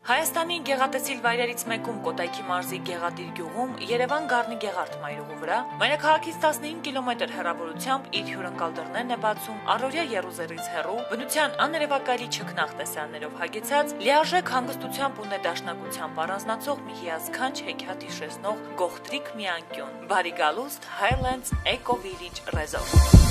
Հայաստանի գեղատեսիլ վայրերից մեկում Կոտայքի մարզի Գեղադիր գյուղում Երևան Գառնի Գեղարդ մայրուղու վրա մայրաքաղաքից 15 կիլոմետր հեռավորությամբ իր հյուրընկալ դռներն է բացում առօրյա եռուզեռից հեռու բնության աներևակայելի չքնաղ տեսարաններով հագեցած լիարժեք հանգստությամբ ու ներդաշնակությամբ առանձնացող մի հիասքանչ հեքիաթ հիշեցնող գողտրիկ մի անկյուն Բարի գալուստ Highlands Eco Village Resort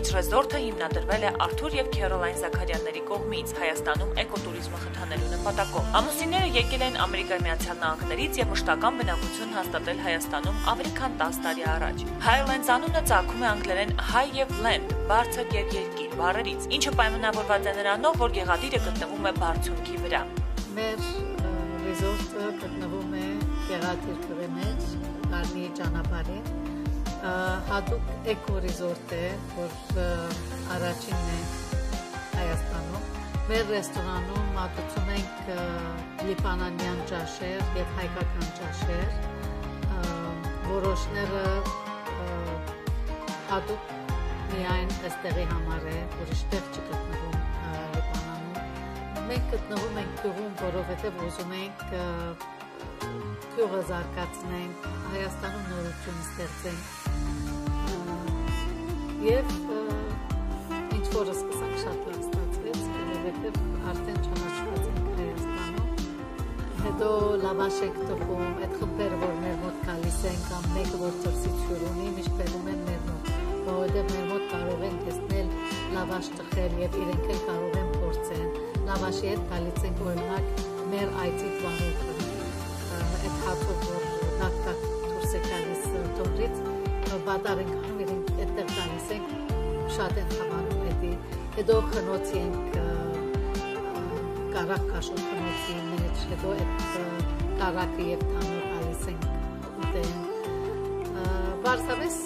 Ռեզորտը հիմնադրվել է Արթուր և Քերոլայն Զաքարյանների կողմից Հայաստանում էկոտուրիզմը խթանելու նպատակով։ Ամուսինները եկել են Ամերիկայի Միացյալ Նահանգներից և մշտական բնակություն հաստատել Հայաստանում ավելի քան 10 տարի առաջ։ Highlands անունը ծագում է անգլերեն high և land, բարձր և երկիր բառերից, ինչը պայմանավորված է նրանով, որ Գեղադիրը գտնվում է բարձունքի վրա։ Մեր ռեզորտը գտնվում է Գեղադիր գյուղի մեջ, Գառնի ճանապարհին։ Հատուկ էկո-ռեզորտ է, որ առաջինն է Հայաստանում։ Մեր ռեստորանում մատուցում ենք լիբանանյան ճաշեր և հայկական ճաշեր։ Որոշները հատուկ միայն այստեղի համար է, ուրիշ տեղ չգտնվում Լիբանանում։ Մենք գտնվում ենք գյուղում, որովհետև ուզում ենք գյուղը զարգացնենք, Հայաստանում նորություն ստեղծենք։ Եվ ինչ որ սկսանք շատ լավ ստացվեց, որովհետև արդեն ճանաչված ենք Հայաստանում։ Հետո լավաշ ենք տխում, այդ խմբերը, որ մեր մոտ գալիս են կամ մեկը որ ծրսից հյուր ունի, միշտ բերում են մեր մոտ, որովհետև մեր մոտ կարող են տեսնել լավաշ տխել եւ իրենք էլ կարող են փորձեն։ Լավաշի հետ գալիս ենք օրինակ մեր այցի տվանուկը, այդ հացով որ նավտակ դուրս է գալիս տորից, բատար ենք անում, իրենք այդտեղ գալիս ենք, շատ են խավանում հետի, հետո խնոցի ենք կարակ կաշոտ խնոցի մեջ, հետո այդ կարակը և թանով գալիս ենք ուտեն։ Վարսավես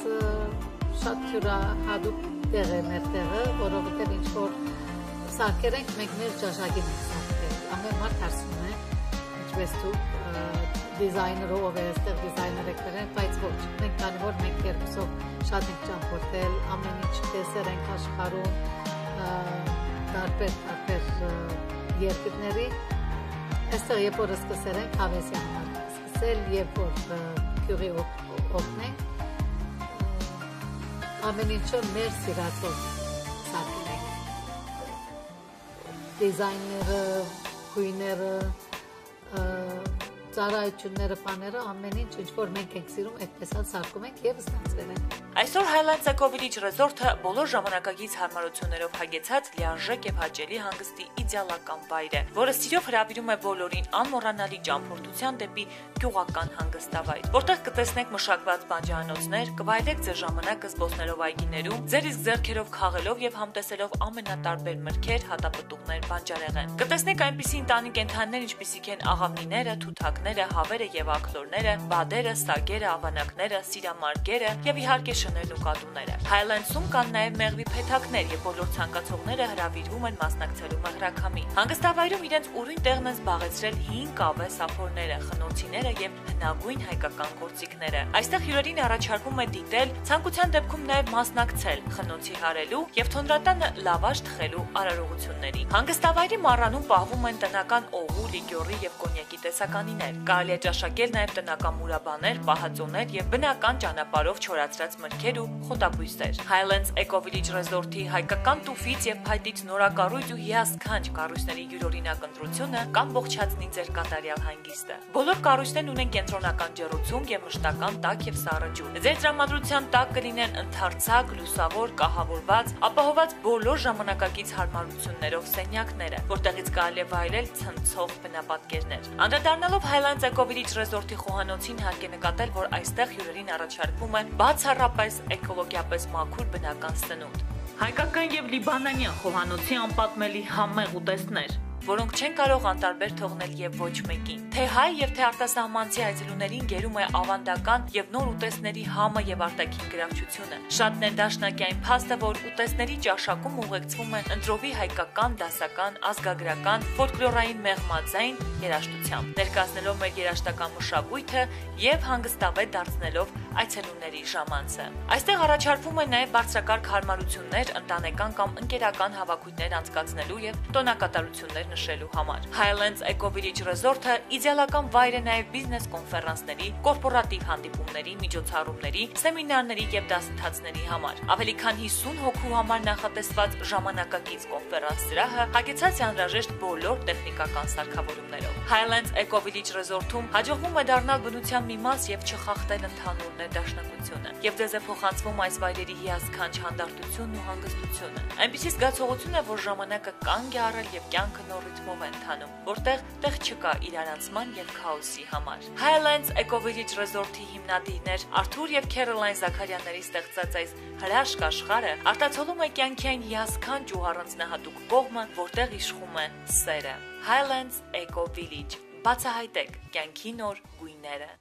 շատ հյուրահատուկ տեղ է մեր տեղը, որովհետև ինչ որ սարքեր ենք, մենք մեր ճաշակին ենք սարքել, ամեն մարդ հարցնում է, ինչպես դուք դիզայներով ով է այստեղ դիզայներ եք բերել, բայց ոչ, մենք քանի որ մենք երկուսով շատ ենք ճամփորդել, ամեն ինչ տեսել ենք աշխարհում, տարբեր երկրների, այստեղ երբ որ սկսել ենք հավեսի համար սկսել, երբ որ գյուղի օգնենք, ամեն ինչը մեր սիրածով սարքել ենք, դիզայները, գույները, ծառայությունները, բաները, ամեն ինչ, ինչ որ մենք ենք սիրում, այդպես էլ սարքում ենք և ստացվել ենք։ Այսօր Highlands Eco Village Resort-ը բոլոր ժամանակակից հարմարություններով հագեցած լիարժեք և հաճելի հանգստի իդեալական վայր է, որը սիրով հրավիրում է բոլորին անմոռանալի ճամփորդության դեպի գյուղական հանգստավայր, որտեղ կտեսնեք մշակված բանջարանոցներ, կվայելեք ձեր ժամանակը զբոսնելով այգիներում, ձեր իսկ ձեռքերով քաղելով և համտեսելով ամենատարբեր մրգեր, հատապտուղներ, բանջարեղեն։ Կտեսնեք այնպիսի ընտանի կենդանիներ, ինչպիսիք են աղավնիները, թութակները, հավերը և աքլորները, բադերը, սագերը, ավանակները, սիրամարգերը և իհարկե շներն ու կատուները։ Highlands-ում կան նաև մեղվի փեթակներ և բոլոր ցանկացողները հրավիրվում են մասնակցելու մեղրաքամի։ Հանգստավայրում իրենց ուրույն տեղն են զբաղեցրել հին կավե սափորները, խնոցիները և հնագույն հայկական գործիքները։ Այստեղ հյուրերին առաջարկվում է դիտել, ցանկության դեպքում նաև մասնակցել խնոցի հարելու և թոնրատանը լավաշ թխելու արարողությունների։ Հանգստավայրի մառանում պահվում են տնական օղու, լիկյորի և կոնյակի տեսականիներ։ Կարելի է ճաշակել նաև տնական մուրաբաներ, պահածոներ և բնական ճանապարհով չորացրած մրգեր ու խոտաբույսեր։ Highlands Eco Village Resort-ի հայկական տուֆից և փայտից նորակառույց ու հիասքանչ կառույցների յուրօրինակ ընտրությունը կամբողջացնի ձեր կատարյալ հանգիստը։ Բոլոր կառույցներն ունեն կենտրոնական ջեռուցում և մշտական տաք և սառը ջուր։ Ձեր տրամադրության տակ կլինեն ընդարձակ, լուսավոր, կահավորված, ապահովված բոլոր ժամանակակից հարմարություններով սենյակները, որտեղից կարելի է վայելել ցնցող բնապատկերներ։ Անդրադառնալով Highlands Eco Village Resort-ի խոհանոցին հարկ է նկատել, որ այստեղ հյուրերին առաջարկվում է բացառապես էկոլոգիապես մաքուր բնական սնունդ։ Հայկական և լիբանանյան խոհանոցի անպատմելի համեղ ուտեստներ։ որոնք չեն կարող անտարբեր թողնել եւ ոչ մեկին։ Թե հայ եւ թե արտասահմանցի այցելուներին գերում է ավանդական եւ նոր ուտեստների համը եւ արտաքին գրավչությունը։ Շատն են դաշնակի այն փաստը, որ ուտեստների ճաշակում ուղեկցվում է ընտրովի հայկական, դասական, ազգագրական, ֆոլկլորային մեղմաձայն երաժշտությամբ, ներկայացնելով մեր երաժշտական մշակույթը եւ հանգստավետ դարձնելով այցելուների ժամանցը։ Այստեղ առաջարկվում է նաեւ բարձրակարգ հարմարություններ, ընտանեկան կամ ընկերական հավաքույթներ անցկացնելու եւ տոնակատարություններ նշելու համար։ Highlands Eco Village Resort-ը իդեալական վայր է նաեւ բիզնես կոնֆերանսների, կորպորատիվ հանդիպումների, միջոցառումների, սեմինարների եւ դասընթացների համար։ Ավելի քան 50 հոգու համար նախատեսված ժամանակակից կոնֆերանս սրահը հագեցած է անհրաժեշտ բոլոր տեխնիկական սարքավորումներով։ Highlands Eco Village Resort-ում հաջողվում է դառնալ բնության մի մաս եւ չխախտել ընդհանուր ներդաշնակությունը, եւ ձեզ է փոխանցվում այս վայրերի հիասքանչ հանդարտությունն ու հանգստությունը։ Այնպիսի զգացողություն է, որ ժամանակը կանգ է առել եւ կյանքը նոր ռիթմով է ընթանում, որտեղ տեղ չկա իրարանցման եւ քաոսի համար։ Highlands Eco Village Resort-ի հիմնադիրներ Արթուր եւ Քերոլայն Զաքարյանների ստեղծած այս հրաշք աշխարհը արտացոլում է կյանքի այն հիասքանչ ու առանձնահատուկ կողմը, որտեղ իշխում է սերը։ Highlands Eco Village, բացահայտեք կյանքի նոր գույները։